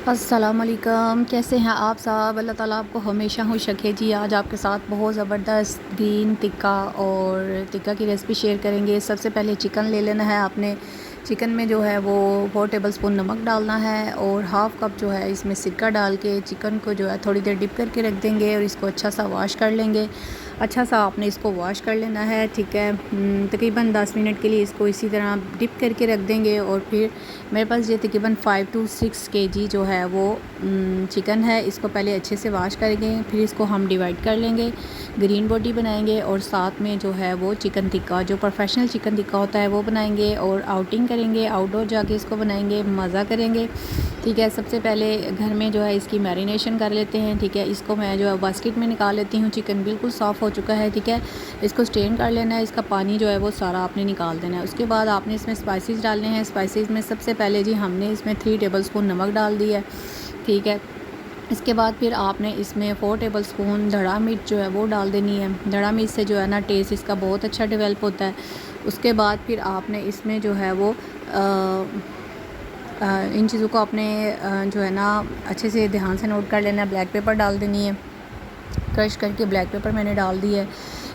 अस्सलामुअलैकुम, कैसे हैं आप सब। अल्लाह ताला आपको हमेशा खुश रखे जी। आज आपके साथ बहुत ज़बरदस्त ग्रीन टिक्का और टिक्का की रेसिपी शेयर करेंगे। सबसे पहले चिकन ले लेना है आपने। चिकन में जो है वो 4 टेबलस्पून नमक डालना है और हाफ़ कप जो है इसमें सिरका डाल के चिकन को जो है थोड़ी देर डिप करके रख देंगे और इसको अच्छा सा वॉश कर लेंगे। अच्छा सा आपने इसको वॉश कर लेना है, ठीक है। तकरीबन 10 मिनट के लिए इसको इसी तरह डिप करके रख देंगे और फिर मेरे पास ये तकरीबन 5 to 6 kg जो है वो चिकन है। इसको पहले अच्छे से वॉश करेंगे, फिर इसको हम डिवाइड कर लेंगे, ग्रीन बोटी बनाएंगे और साथ में जो है वो चिकन टिक्का, जो प्रोफेशनल चिकन टिक्का होता है वो बनाएंगे और आउटिंग करेंगे, आउटडोर जाके इसको बनाएंगे, मज़ा करेंगे, ठीक है। सबसे पहले घर में जो है इसकी मैरिनेशन कर लेते हैं, ठीक है। इसको मैं जो है बास्केट में निकाल लेती हूँ। चिकन बिल्कुल सॉफ़्ट हो चुका है, ठीक है। इसको स्ट्रेन कर लेना है, इसका पानी जो है वो सारा आपने निकाल देना है। उसके बाद आपने इसमें स्पाइसेस डालने हैं। स्पाइसेस में सबसे पहले जी हमने इसमें 3 टेबलस्पून नमक डाल दिया है, ठीक है। इसके बाद फिर आपने इसमें 4 टेबलस्पून धड़ा मिर्च जो है वो डाल देनी है। धड़ा मिर्च से जो है ना टेस्ट इसका बहुत अच्छा डेवलप होता है। उसके बाद फिर आपने इसमें जो है वो इन चीज़ों को आपने जो है ना अच्छे से ध्यान से नोट कर लेना है। ब्लैक पेपर डाल देनी है, क्रश करके ब्लैक पेपर मैंने डाल दी है।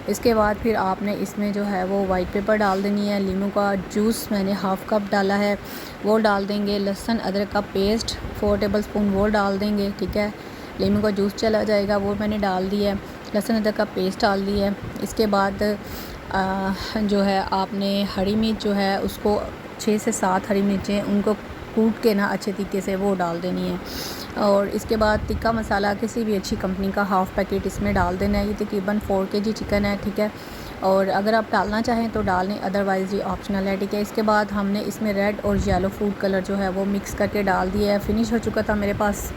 इसके बाद फिर आपने इसमें जो है वो वाइट पेपर डाल देनी है। नींबू का जूस मैंने हाफ़ कप डाला है, वो डाल देंगे। लहसुन अदरक का पेस्ट 4 टेबलस्पून वो डाल देंगे, ठीक है। नींबू का जूस चला जाएगा, वो मैंने डाल दिया है। लहसुन अदरक का पेस्ट डाल दिया है। इसके बाद जो है आपने हरी मिर्च जो है उसको 6 से 7 हरी मिर्चें उनको कूट के ना अच्छे तरीके से वो डाल देनी है। और इसके बाद टिक्का मसाला किसी भी अच्छी कंपनी का हाफ़ पैकेट इसमें डाल देना है। ये तकरीबन 4 kg चिकन है, ठीक है। और अगर आप डालना चाहें तो डाल लें, अदरवाइज़ ये ऑप्शनल है, ठीक है। इसके बाद हमने इसमें रेड और येलो फूड कलर जो है वो मिक्स करके डाल दिया है। फिनिश हो चुका था मेरे पास,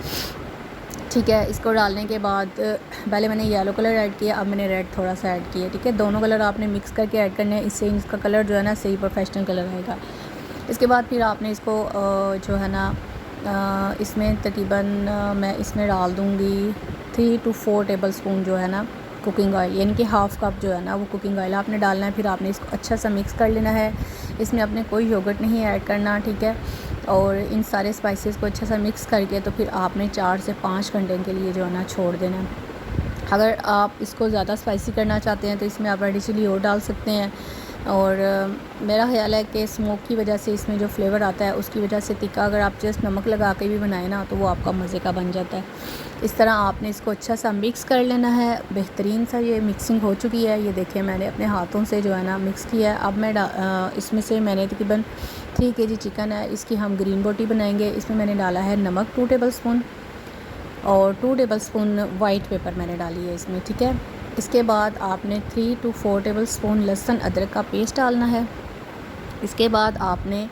ठीक है। इसको डालने के बाद पहले मैंने येलो कलर ऐड किया, अब मैंने रेड थोड़ा सा ऐड किया, ठीक है। दोनों कलर आपने मिक्स करके ऐड करने हैं, इससे इसका कलर जो है ना सही प्रोफेशनल कलर आएगा। इसके बाद फिर आपने इसको जो है ना इसमें तकरीबन मैं इसमें डाल दूँगी 3 to 4 टेबलस्पून जो है ना कुकिंग ऑयल, यानी कि हाफ़ कप जो है ना वो कुकिंग ऑयल आपने डालना है। फिर आपने इसको अच्छा सा मिक्स कर लेना है। इसमें आपने कोई योगर्ट नहीं ऐड करना, ठीक है। और इन सारे स्पाइसेस को अच्छा सा मिक्स करके तो फिर आपने 4 से 5 घंटे के लिए जो है ना छोड़ देना है। अगर आप इसको ज़्यादा स्पाइसी करना चाहते हैं तो इसमें आप रेड चिली और डाल सकते हैं। और मेरा ख़्याल है कि स्मोक की वजह से इसमें जो फ्लेवर आता है उसकी वजह से टिक्का अगर आप जस्ट नमक लगा के भी बनाए ना तो वो आपका मज़े का बन जाता है। इस तरह आपने इसको अच्छा सा मिक्स कर लेना है। बेहतरीन सा ये मिक्सिंग हो चुकी है, ये देखिए मैंने अपने हाथों से जो है ना मिक्स किया है। अब मैं इसमें से मैंने तकरीबन 3 kg चिकन है, इसकी हम ग्रीन बोटी बनाएंगे। इसमें मैंने डाला है नमक 2 टेबलस्पून और 2 टेबलस्पून वाइट पेपर मैंने डाली है इसमें, ठीक है। इसके बाद आपने 3 to 4 टेबलस्पून लहसुन अदरक का पेस्ट डालना है। इसके बाद आपने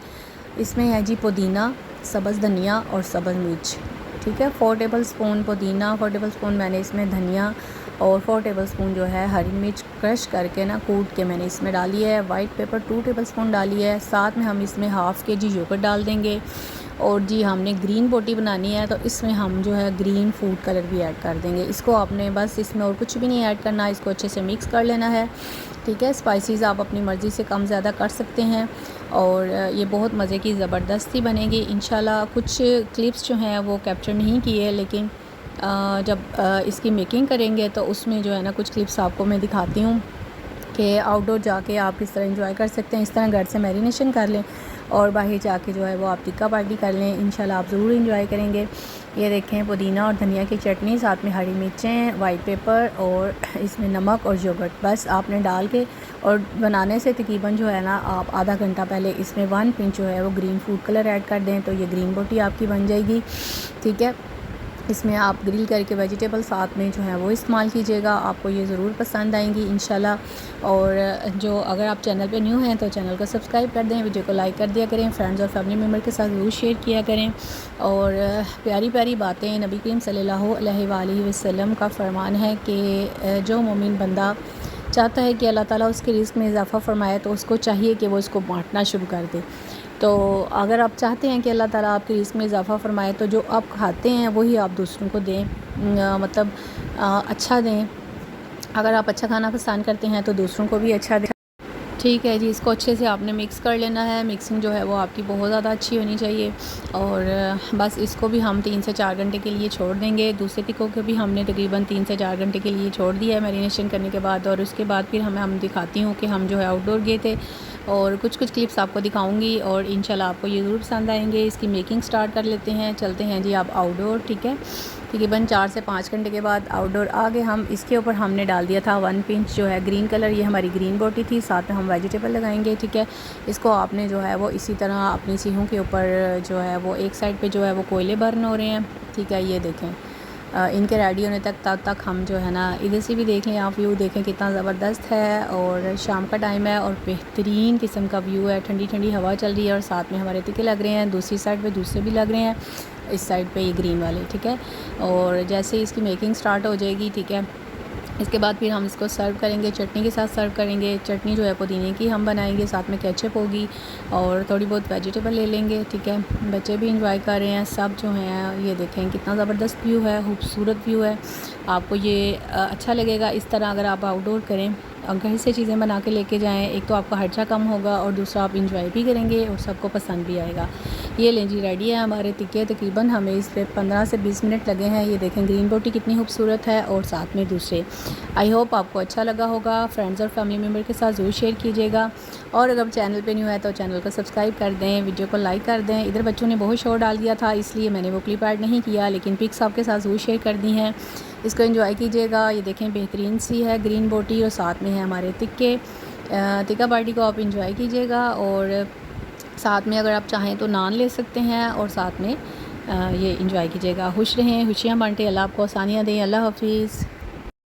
इसमें है जी पुदीना, सब्ज़ धनिया और सब्ज़ मिर्च, ठीक है। 4 टेबलस्पून पुदीना, 4 टेबलस्पून मैंने इसमें धनिया और 4 टेबलस्पून जो है हरी मिर्च क्रश करके ना कूट के मैंने इसमें डाली है। वाइट पेपर 2 टेबलस्पून डाली है। साथ में हम इसमें हाफ़ kg योगर्ट डाल देंगे। और जी हमने ग्रीन बोटी बनानी है तो इसमें हम जो है ग्रीन फूड कलर भी ऐड कर देंगे। इसको आपने बस इसमें और कुछ भी नहीं ऐड करना, इसको अच्छे से मिक्स कर लेना है, ठीक है। स्पाइसेस आप अपनी मर्ज़ी से कम ज़्यादा कर सकते हैं और ये बहुत मज़े की ज़बरदस्ती बनेगी इंशाल्लाह। कुछ क्लिप्स जो हैं वो कैप्चर नहीं किए, लेकिन जब इसकी मेकिंग करेंगे तो उसमें जो है ना कुछ क्लिप्स आपको मैं दिखाती हूँ कि आउटडोर जाके आप किस तरह एंजॉय कर सकते हैं। इस तरह घर से मैरिनेशन कर लें और बाहर जाके जो है वो आप टिक्का पार्टी कर लें, इंशाल्लाह आप ज़रूर एंजॉय करेंगे। ये देखें पुदीना और धनिया की चटनी, साथ में हरी मिर्चें, वाइट पेपर और इसमें नमक और योगर्ट बस आपने डाल के और बनाने से तकरीबन जो है ना आप आधा घंटा पहले इसमें 1 पिंच जो है वो ग्रीन फूड कलर ऐड कर दें तो ये ग्रीन बोटी आपकी बन जाएगी, ठीक है। इसमें आप ग्रिल करके वेजिटेबल साथ में जो है वो इस्तेमाल कीजिएगा, आपको ये ज़रूर पसंद आएंगी इंशाल्लाह। और जो अगर आप चैनल पे न्यू हैं तो चैनल को सब्सक्राइब कर दें, वीडियो को लाइक कर दिया करें, फ्रेंड्स और फैमिली मेम्बर के साथ ज़रूर शेयर किया करें। और प्यारी प्यारी बातें, नबी करीम सल्लल्लाहु अलैहि वसल्लम का फरमान है कि जो मोमिन बंदा चाहता है कि अल्लाह ताला उसके रिज़्क़ में इजाफ़ा फ़रमाए तो उसको चाहिए कि वो इसको बांटना शुरू कर दे। तो अगर आप चाहते हैं कि अल्लाह ताला आपके रिज़्क़ में इजाफ़ा फ़रमाए तो जो आप खाते हैं वही आप दूसरों को दें, मतलब अच्छा दें। अगर आप अच्छा खाना पसंद करते हैं तो दूसरों को भी अच्छा दें, ठीक है जी, इसको अच्छे से आपने मिक्स कर लेना है। मिक्सिंग जो है वो आपकी बहुत ज़्यादा अच्छी होनी चाहिए और बस इसको भी हम 3 से 4 घंटे के लिए छोड़ देंगे। दूसरे टिक्कों को भी हमने तकरीबन 3 से 4 घंटे के लिए छोड़ दिया है मैरिनेशन करने के बाद। और उसके बाद फिर हम दिखाती हूँ कि हम जो है आउटडोर गए थे और कुछ क्लिप्स आपको दिखाऊंगी और इंशाल्लाह आपको ये ज़रूर पसंद आएंगे। इसकी मेकिंग स्टार्ट कर लेते हैं, चलते हैं जी आप आउटडोर। ठीक है, तकरीबन 4 से 5 घंटे के बाद आउटडोर आ गए हम। इसके ऊपर हमने डाल दिया था 1 पिंच जो है ग्रीन कलर, ये हमारी ग्रीन बोटी थी। साथ में हम वेजिटेबल लगाएंगे। ठीक है, इसको आपने जो है वो इसी तरह अपनी सीहों के ऊपर जो है वो एक साइड पे जो है वो कोयले बर्न हो रहे हैं। ठीक है, ये देखें इनके रेडी होने तक तब तक हम जो है ना, इधर से भी देख लें आप, व्यू देखें कितना ज़बरदस्त है। और शाम का टाइम है और बेहतरीन किस्म का व्यू है, ठंडी ठंडी हवा चल रही है और साथ में हमारे टिक्के लग रहे हैं। दूसरी साइड पे दूसरे भी लग रहे हैं, इस साइड पे ये ग्रीन वाले। ठीक है, और जैसे इसकी मेकिंग स्टार्ट हो जाएगी, ठीक है, इसके बाद फिर हम इसको सर्व करेंगे, चटनी के साथ सर्व करेंगे। चटनी जो है पुदीने की हम बनाएंगे, साथ में केचप होगी और थोड़ी बहुत वेजिटेबल ले लेंगे। ठीक है, बच्चे भी इंजॉय कर रहे हैं, सब जो हैं। ये देखें कितना ज़बरदस्त व्यू है, खूबसूरत व्यू है। आपको ये अच्छा लगेगा इस तरह अगर आप आउटडोर करें और घर से चीज़ें बना के लेके जाएं। एक तो आपका खर्चा कम होगा और दूसरा आप इंजॉय भी करेंगे और सबको पसंद भी आएगा। ये लें जी, रेडी है हमारे टिक्के। तकरीबन हमें इस पर 15 से 20 मिनट लगे हैं। ये देखें ग्रीन बोटी कितनी खूबसूरत है और साथ में दूसरे। आई होप आपको अच्छा लगा होगा। फ्रेंड्स और फैमिली मेम्बर के साथ ज़रूर शेयर कीजिएगा और अगर चैनल पे न्यू है तो चैनल को सब्सक्राइब कर दें, वीडियो को लाइक कर दें। इधर बच्चों ने बहुत शोर डाल दिया था इसलिए मैंने वो क्लिप ऐड नहीं किया, लेकिन पिक्स आपके साथ ज़रूर शेयर कर दी हैं। इसको एंजॉय कीजिएगा। ये देखें बेहतरीन सी है ग्रीन बोटी और साथ में है हमारे टिक्के। टिक्का पार्टी को आप इंजॉय कीजिएगा और साथ में अगर आप चाहें तो नान ले सकते हैं और साथ में ये इंजॉय कीजिएगा। खुश रहें, खुशियाँ बांटें, अल्लाह आपको आसानियाँ दें। अल्लाह हाफिज़।